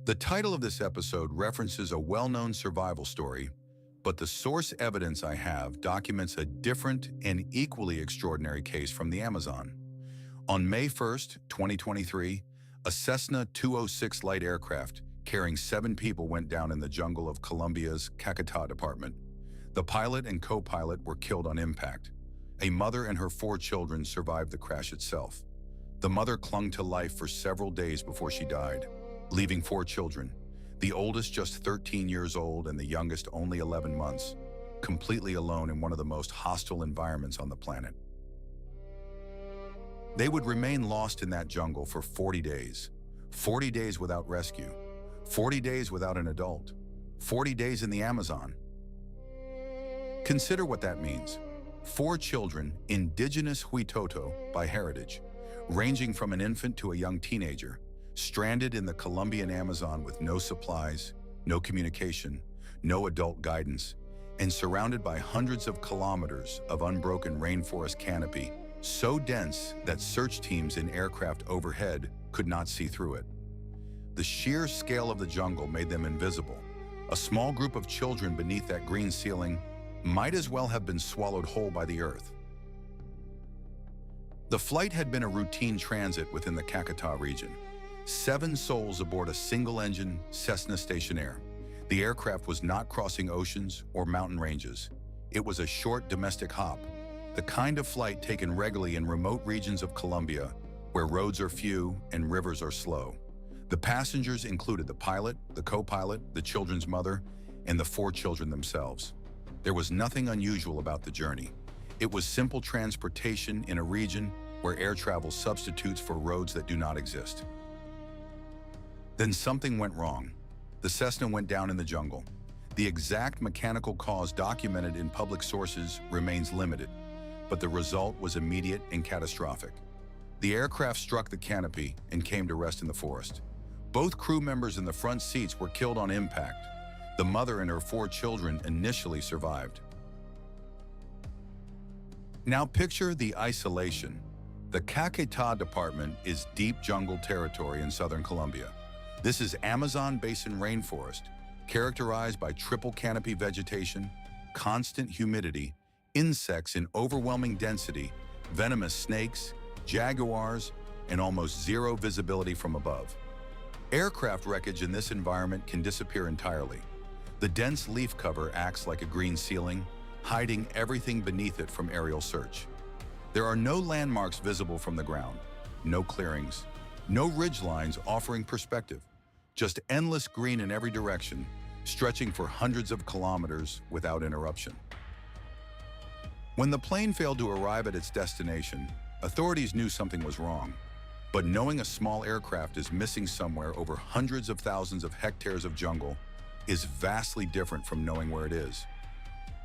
The title of this episode references a well-known survival story, but the source evidence I have documents a different and equally extraordinary case from the Amazon. On May 1st, 2023, a Cessna 206 light aircraft carrying 7 people went down in the jungle of Colombia's Caquetá department. The pilot and co-pilot were killed on impact. A mother and her 4 children survived the crash itself. The mother clung to life for several days before she died, leaving 4 children, the oldest just 13 years old and the youngest only 11 months, completely alone in one of the most hostile environments on the planet. They would remain lost in that jungle for 40 days. 40 days without rescue. 40 days without an adult. 40 days in the Amazon. Consider what that means. 4 children, indigenous Huitoto by heritage, ranging from an infant to a young teenager, stranded in the Colombian Amazon with no supplies, no communication, no adult guidance, and surrounded by hundreds of kilometers of unbroken rainforest canopy, so dense that search teams in aircraft overhead could not see through it. The sheer scale of the jungle made them invisible. A small group of children beneath that green ceiling might as well have been swallowed whole by the earth. The flight had been a routine transit within the Caquetá region. 7 souls aboard a single-engine Cessna stationaire. The aircraft was not crossing oceans or mountain ranges. It was a short domestic hop, the kind of flight taken regularly in remote regions of Colombia, where roads are few and rivers are slow. The passengers included the pilot, the co-pilot, the children's mother, and the 4 children themselves. There was nothing unusual about the journey. It was simple transportation in a region where air travel substitutes for roads that do not exist. Then something went wrong. The Cessna went down in the jungle. The exact mechanical cause documented in public sources remains limited, but the result was immediate and catastrophic. The aircraft struck the canopy and came to rest in the forest. Both crew members in the front seats were killed on impact. The mother and her 4 children initially survived. Now picture the isolation. The Caquetá department is deep jungle territory in southern Colombia. This is Amazon basin rainforest, characterized by triple canopy vegetation, constant humidity, insects in overwhelming density, venomous snakes, jaguars, and almost zero visibility from above. Aircraft wreckage in this environment can disappear entirely. The dense leaf cover acts like a green ceiling, hiding everything beneath it from aerial search. There are no landmarks visible from the ground, no clearings, no ridgelines offering perspective, just endless green in every direction, stretching for hundreds of kilometers without interruption. When the plane failed to arrive at its destination, authorities knew something was wrong. But knowing a small aircraft is missing somewhere over hundreds of thousands of hectares of jungle is vastly different from knowing where it is.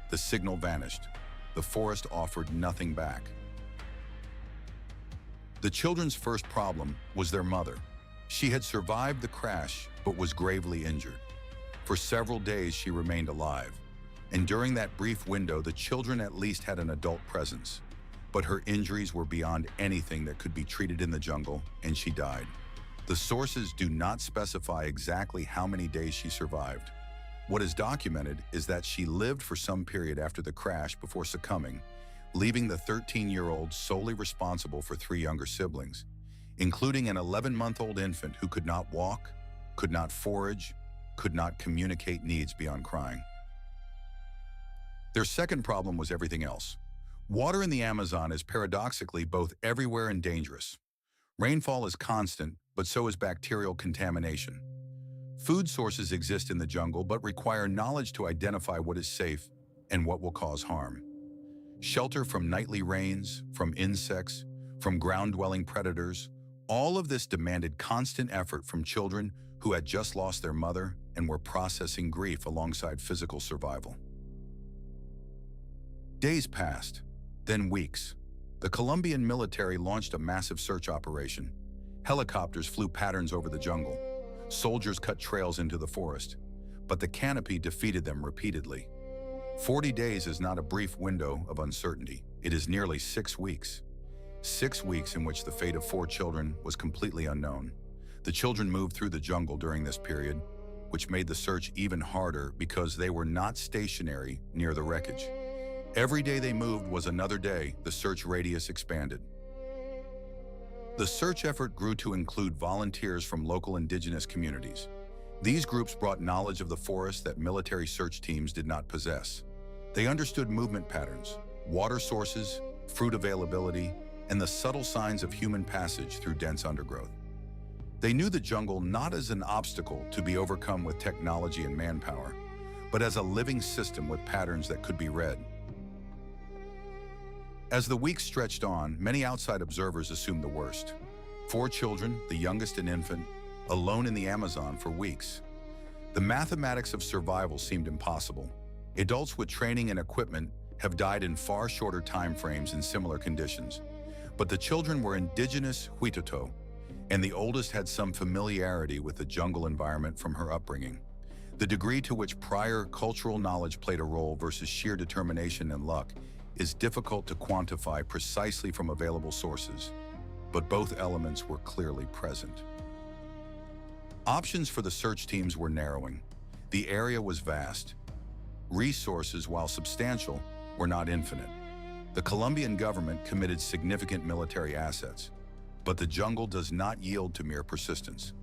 The signal vanished. The forest offered nothing back. The children's first problem was their mother. She had survived the crash, but was gravely injured. For several days, she remained alive. And during that brief window, the children at least had an adult presence. But her injuries were beyond anything that could be treated in the jungle, and she died. The sources do not specify exactly how many days she survived. What is documented is that she lived for some period after the crash before succumbing, leaving the 13-year-old solely responsible for 3 younger siblings, including an 11-month-old infant who could not walk, could not forage, could not communicate needs beyond crying. Their second problem was everything else. Water in the Amazon is paradoxically both everywhere and dangerous. Rainfall is constant, but so is bacterial contamination. Food sources exist in the jungle but require knowledge to identify what is safe and what will cause harm. Shelter from nightly rains, from insects, from ground-dwelling predators, all of this demanded constant effort from children who had just lost their mother and were processing grief alongside physical survival. Days passed, then weeks. The Colombian military launched a massive search operation. Helicopters flew patterns over the jungle. Soldiers cut trails into the forest. But the canopy defeated them repeatedly. 40 days is not a brief window of uncertainty. It is nearly 6 weeks. 6 weeks in which the fate of 4 children was completely unknown. The children moved through the jungle during this period, which made the search even harder because they were not stationary near the wreckage. Every day they moved was another day the search radius expanded. The search effort grew to include volunteers from local indigenous communities. These groups brought knowledge of the forest that military search teams did not possess. They understood movement patterns, water sources, fruit availability, and the subtle signs of human passage through dense undergrowth. They knew the jungle not as an obstacle to be overcome with technology and manpower, but as a living system with patterns that could be read. As the weeks stretched on, many outside observers assumed the worst. 4 children, the youngest an infant, alone in the Amazon for weeks. The mathematics of survival seemed impossible. Adults with training and equipment have died in far shorter time frames in similar conditions. But the children were indigenous Huitoto, and the oldest had some familiarity with the jungle environment from her upbringing. The degree to which prior cultural knowledge played a role versus sheer determination and luck is difficult to quantify precisely from available sources, but both elements were clearly present. Options for the search teams were narrowing. The area was vast. Resources, while substantial, were not infinite. The Colombian government committed significant military assets, but the jungle does not yield to mere persistence.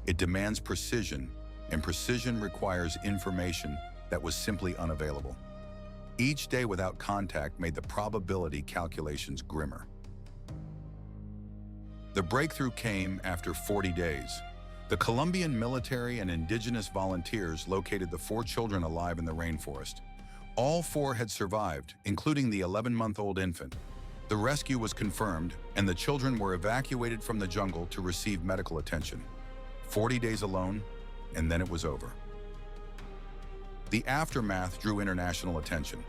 It demands precision, and precision requires information that was simply unavailable. Each day without contact made the probability calculations grimmer. The breakthrough came after 40 days. The Colombian military and indigenous volunteers located the 4 children alive in the rainforest. All 4 had survived, including the 11-month-old infant. The rescue was confirmed, and the children were evacuated from the jungle to receive medical attention. 40 days alone, and then it was over. The aftermath drew international attention.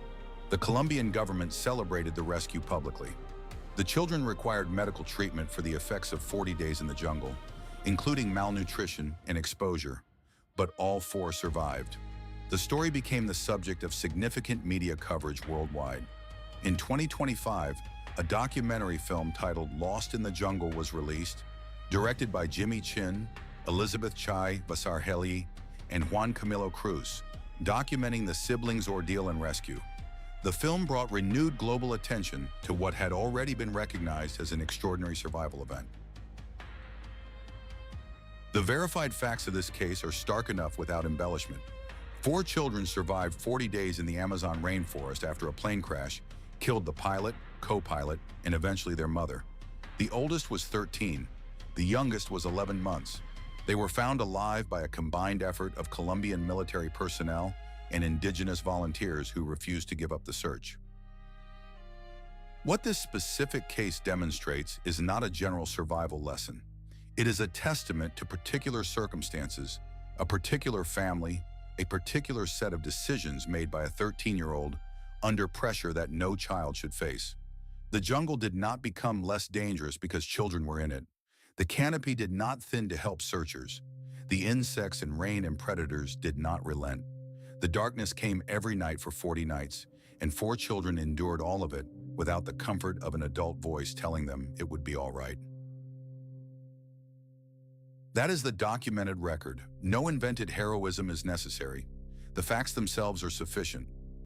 The Colombian government celebrated the rescue publicly. The children required medical treatment for the effects of 40 days in the jungle, including malnutrition and exposure, but all 4 survived. The story became the subject of significant media coverage worldwide. In 2025, a documentary film titled Lost in the Jungle was released, directed by Tien, Elizabeth Chai Basarheli, and Juan Camilo Cruz, documenting the siblings' ordeal and rescue. The film brought renewed global attention to what had already been recognized as an extraordinary survival event. The verified facts of this case are stark enough without embellishment. 4 children survived 40 days in the Amazon rainforest after a plane crash killed the pilot, co-pilot, and eventually their mother. The oldest was 13. The youngest was 11 months. They were found alive by a combined effort of Colombian military personnel and indigenous volunteers who refused to give up the search. What this specific case demonstrates is not a general survival lesson. It is a testament to particular circumstances, a particular family, a particular set of decisions made by a 13-year-old under pressure that no child should face. The jungle did not become less dangerous because children were in it. The canopy did not thin to help searchers. The insects and rain and predators did not relent. The darkness came every night for 40 nights, and 4 children endured all of it without the comfort of an adult voice telling them it would be all right. That is the documented record. No invented heroism is necessary. The facts themselves are sufficient.